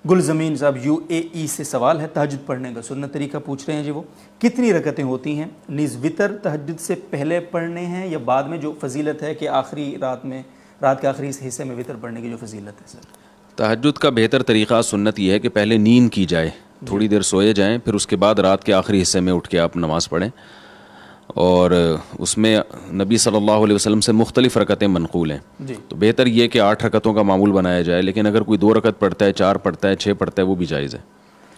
گلزمین صاحب UAE سے سوال ہے، تہجد پڑھنے کا سنت طریقہ پوچھ رہے ہیں جی۔ وہ کتنی رکعتیں ہوتی ہیں؟ نیز وطر تہجد سے پہلے پڑھنے ہیں یا بعد میں؟ جو فضیلت ہے کہ آخری رات کے آخری حصے میں وطر پڑھنے کی جو فضیلت ہے سر۔ تہجد کا بہتر طریقہ سنت یہ ہے کہ پہلے نیند کی جائے، تھوڑی دیر سوئے جائیں، پھر اس کے بعد رات کے آخری حصے میں اٹھ کے آپ نماز پڑھیں، اور اس میں نبی صلی اللہ علیہ وسلم سے مختلف رکعتیں منقول ہیں جی۔ تو بہتر یہ کہ 8 رکعتوں کا معمول بنایا جائے، لیکن اگر کوئی 2 رکعت پڑھتا ہے، 4 پڑھتا ہے، 6 پڑھتا ہے، وہ بھی جائز ہے،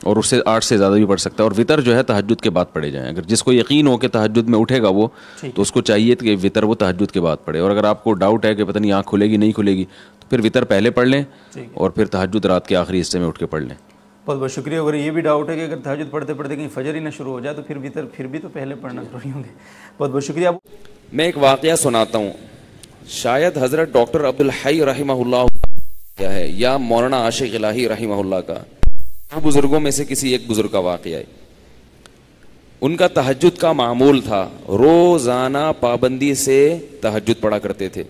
اور اس سے 8 سے زیادہ بھی پڑھ سکتا ہے۔ اور وطر جو ہے تہجد کے بعد پڑھے جائیں، اگر جس کو یقین ہو کہ تہجد میں اٹھے گا وہ، تو اس کو چاہیے کہ وطر وہ تہجد کے بعد پڑھے، اور اگر آپ کو ڈاؤٹ ہے کہ پتہ نہیں آنکھ کھلے گی نہیں کھلے گی، تو پھر وطر پہلے پڑھ لیں اور پھر تہجد رات کے آخری حصے میں اٹھ کے پڑھ لیں۔ بہت بہت شکریہ۔ اگر یہ بھی ڈاؤٹ ہے کہ اگر تہجد پڑھتے پڑھتے کہیں فجر ہی نہ شروع ہو جائے تو پھر وطر پھر بھی تو پہلے پڑھنا ضروری ہوں گے۔ بہت بہت شکریہ۔ میں ایک واقعہ سناتا ہوں، شاید حضرت ڈاکٹر عبدالحی رحمہ اللہ کیا ہے یا مولانا عاشق الہی رحمہ اللہ کا، وہ بزرگوں میں سے کسی ایک بزرگ کا واقعہ ہے۔ ان کا تہجد کا معمول تھا، روزانہ پابندی سے تہجد پڑھا کرتے تھے۔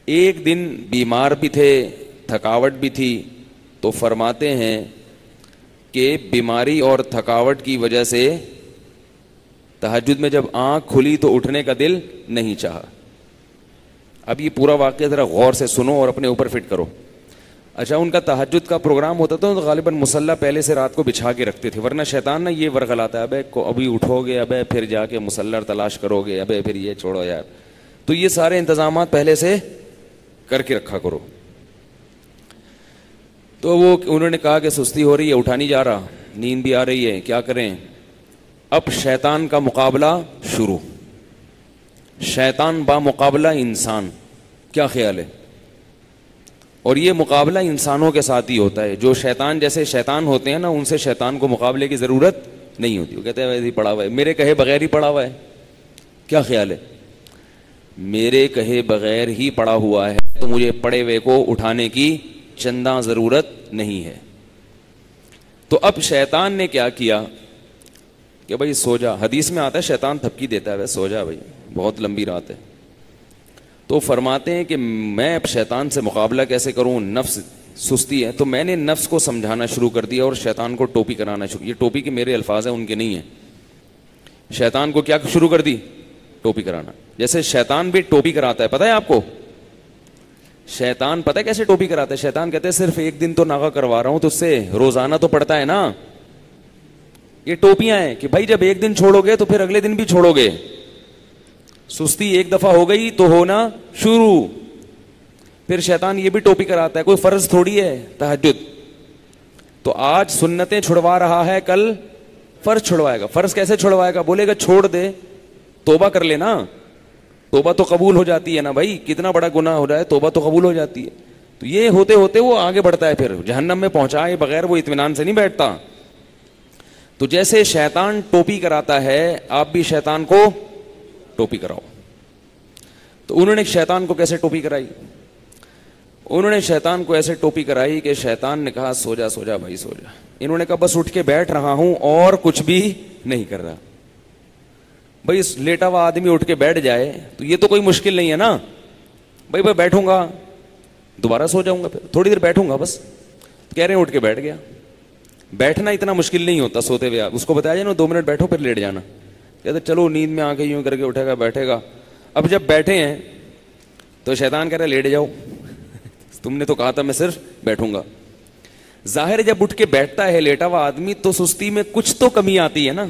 ایک دن بیمار بھی تھے، تھکاوٹ بھی تھی، تو فرماتے ہیں کہ بیماری اور تھکاوٹ کی وجہ سے تہجد میں جب آنکھ کھلی تو اٹھنے کا دل نہیں چاہا۔ اب یہ پورا واقعہ ذرا غور سے سنو اور اپنے اوپر فٹ کرو۔ اچھا، ان کا تہجد کا پروگرام ہوتا تھا تو غالباً مصلی پہلے سے رات کو بچھا کے رکھتے تھے، ورنہ شیطان نا یہ ورغلاتا ہے، ابھی اٹھو گے، ابے پھر جا کے مصلی تلاش کرو گے، ابے پھر یہ چھوڑو یار، تو یہ سارے انتظامات پہلے سے کر کے رکھا کرو۔ تو وہ انہوں نے کہا کہ سستی ہو رہی ہے، اٹھا نہیں جا رہا، نیند بھی آ رہی ہے، کیا کریں؟ اب شیطان کا مقابلہ شروع، شیطان با مقابلہ انسان، کیا خیال ہے؟ اور یہ مقابلہ انسانوں کے ساتھ ہی ہوتا ہے، جو شیطان جیسے شیطان ہوتے ہیں نا، ان سے شیطان کو مقابلے کی ضرورت نہیں ہوتی، وہ کہتے ہیں ویسے ہی پڑا ہوا ہے، میرے کہے بغیر ہی پڑا ہوا ہے، کیا خیال ہے؟ میرے کہے بغیر ہی پڑا ہوا ہے تو مجھے پڑے ہوئے کو اٹھانے کی چندہ ضرورت نہیں ہے۔ تو اب شیطان نے کیا کیا کہ بھائی سو جا، حدیث میں آتا ہے شیطان تھپکی دیتا ہے، سو جا بھائی بہت لمبی رات ہے۔ تو فرماتے ہیں کہ میں اب شیطان سے مقابلہ کیسے کروں، نفس سستی ہے، تو میں نے نفس کو سمجھانا شروع کر دیا اور شیطان کو ٹوپی کرانا شروع، یہ ٹوپی کے میرے الفاظ ہیں، ان کے نہیں ہیں۔ شیطان کو کیا شروع کر دی؟ ٹوپی کرانا۔ جیسے شیطان بھی ٹوپی کراتا ہے، پتہ ہے آپ کو شیطان پتہ ہے کیسے ٹوپی کراتا ہے؟ شیطان کہتے ہیں صرف ایک دن تو ناغہ کروا رہا ہوں تو اس سے روزانہ تو پڑتا ہے نا، یہ ٹوپیاں ہیں کہ بھائی جب ایک دن چھوڑو گے تو پھر اگلے دن بھی چھوڑو گے، سستی ایک دفعہ ہو گئی تو ہونا شروع۔ پھر شیطان یہ بھی ٹوپی کراتا ہے، کوئی فرض تھوڑی ہے تہجد، تو آج سنتیں چھڑوا رہا ہے، کل فرض چھڑوائے گا۔ فرض کیسے چھڑوائے گا؟ بولے گا چھوڑ دے، توبہ کر لینا، توبہ تو قبول ہو جاتی ہے نا بھائی، کتنا بڑا گناہ ہو جائے توبہ تو قبول ہو جاتی ہے۔ تو یہ ہوتے ہوتے وہ آگے بڑھتا ہے، پھر جہنم میں پہنچائے بغیر وہ اطمینان سے نہیں بیٹھتا۔ تو جیسے شیطان ٹوپی کراتا ہے، آپ بھی شیطان کو ٹوپی کراؤ۔ تو انہوں نے شیطان کو کیسے ٹوپی کرائی؟ انہوں نے شیطان کو ایسے ٹوپی کرائی کہ شیطان نے کہا سو جا سو جا بھائی سو جا، انہوں نے کہا بس اٹھ کے بیٹھ رہا ہوں اور کچھ بھی نہیں کر رہا۔ بھائی لیٹا ہوا آدمی اٹھ کے بیٹھ جائے تو یہ تو کوئی مشکل نہیں ہے نا، بھائی میں بیٹھوں گا دوبارہ سو جاؤں گا، پھر تھوڑی دیر بیٹھوں گا بس، کہہ رہے ہیں اٹھ کے بیٹھ گیا۔ بیٹھنا اتنا مشکل نہیں ہوتا سوتے ہوئے، آپ اس کو بتایا جائے نا 2 منٹ بیٹھو پھر لیٹ جانا، کہتے چلو نیند میں آ کے یوں کر کے اٹھے گا بیٹھے گا۔ اب جب بیٹھے ہیں تو شیطان کہہ رہا ہے لیٹ جاؤ، تم نے تو کہا تھا میں صرف بیٹھوں گا۔ ظاہر جب اٹھ کے بیٹھتا ہے لیٹا ہوا آدمی تو سستی میں کچھ تو کمی آتی ہے نا،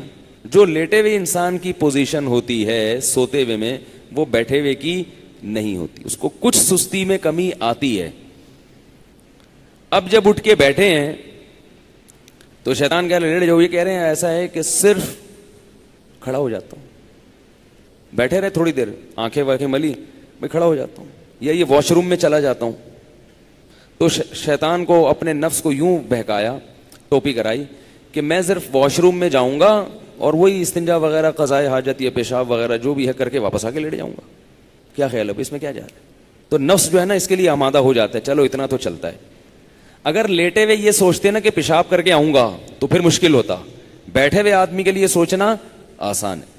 جو لیٹے ہوئے انسان کی پوزیشن ہوتی ہے سوتے ہوئے میں وہ بیٹھے ہوئے کی نہیں ہوتی، اس کو کچھ سستی میں کمی آتی ہے۔ اب جب اٹھ کے بیٹھے ہیں تو شیطان کہہ رہے لیٹ جاؤ، یہ کہہ رہے ہیں ایسا ہے کہ صرف کھڑا ہو جاتا ہوں، بیٹھے رہے تھوڑی دیر آنکھیں واکھیں ملی، میں کھڑا ہو جاتا ہوں یا یہ واش روم میں چلا جاتا ہوں۔ تو شیطان کو اپنے نفس کو یوں بہکایا، ٹوپی کرائی کہ میں صرف واش روم میں جاؤں گا اور وہی استنجا وغیرہ قضائے حاجت یا پیشاب وغیرہ جو بھی ہے کر کے واپس آ کے لیٹ جاؤں گا۔ کیا خیال ہے اس میں کیا جا رہا ہے؟ تو نفس جو ہے نا اس کے لیے آمادہ ہو جاتا ہے، چلو اتنا تو چلتا ہے۔ اگر لیٹے ہوئے یہ سوچتے نا کہ پیشاب کر کے آؤں گا تو پھر مشکل ہوتا، بیٹھے ہوئے آدمی کے لیے سوچنا آسان ہے۔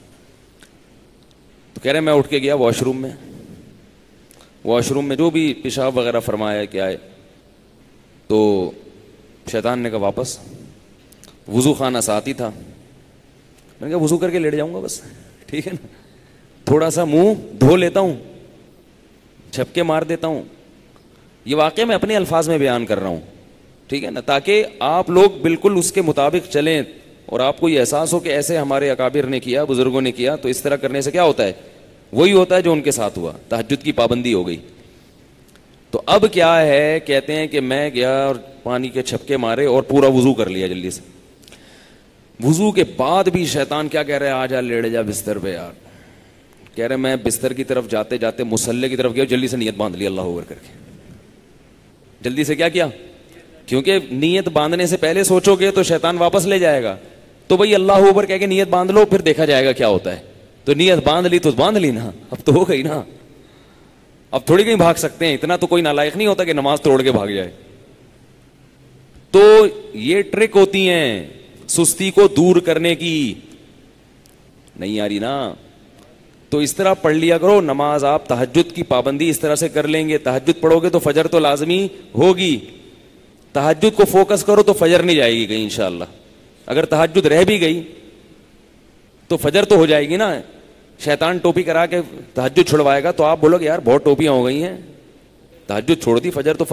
تو کہہ رہے میں اٹھ کے گیا واش روم میں جو بھی پیشاب وغیرہ فرمایا کیا ہے, تو شیطان نے کہا واپس. وضو خانہ ساتھ ہی تھا, میں نے کہا وضو کر کے لیٹ جاؤں گا بس, ٹھیک ہے نا, تھوڑا سا منہ دھو لیتا ہوں, چھپکے مار دیتا ہوں. یہ واقعہ میں اپنے الفاظ میں بیان کر رہا ہوں, ٹھیک ہے نا, تاکہ آپ لوگ بالکل اس کے مطابق چلیں اور آپ کو یہ احساس ہو کہ ایسے ہمارے اکابر نے کیا, بزرگوں نے کیا, تو اس طرح کرنے سے کیا ہوتا ہے, وہی ہوتا ہے جو ان کے ساتھ ہوا, تہجد کی پابندی ہو گئی. تو اب کیا ہے, کہتے ہیں کہ میں گیا اور پانی کے چھپکے مارے اور پورا وضو کر لیا جلدی سے. وضو کے بعد بھی شیطان کیا کہہ رہے, آ جا لیٹ جا بستر پہ یار. کہہ رہے میں بستر کی طرف جاتے جاتے مصلی کی طرف گیا, جلدی سے نیت باندھ لی اللہ اکبر کر کے. جلدی سے کیا, کیونکہ نیت باندھنے سے پہلے سوچو گے تو شیطان واپس لے جائے گا. تو بھائی اللہ اکبر کہہ کے نیت باندھ لو, پھر دیکھا جائے گا کیا ہوتا ہے. تو نیت باندھ لی تو باندھ لی نا, اب تو ہو گئی نا, اب تھوڑی کہیں بھاگ سکتے ہیں. اتنا تو کوئی نالائق نہیں ہوتا کہ نماز توڑ کے بھاگ جائے. تو یہ ٹرک ہوتی ہیں سستی کو دور کرنے کی. نہیں آ رہی نا, تو اس طرح پڑھ لیا کرو نماز. آپ تہجد کی پابندی اس طرح سے کر لیں گے, تہجد پڑھو گے تو فجر تو لازمی ہوگی. تہجد کو فوکس کرو تو فجر نہیں جائے گی کہیں انشاءاللہ. اگر تہجد رہ بھی گئی تو فجر تو ہو جائے گی نا. شیطان ٹوپی کرا کے تہجد چھڑوائے گا تو آپ بولو گے یار بہت ٹوپیاں ہو گئی ہیں, تہجد چھوڑ دی, فجر تو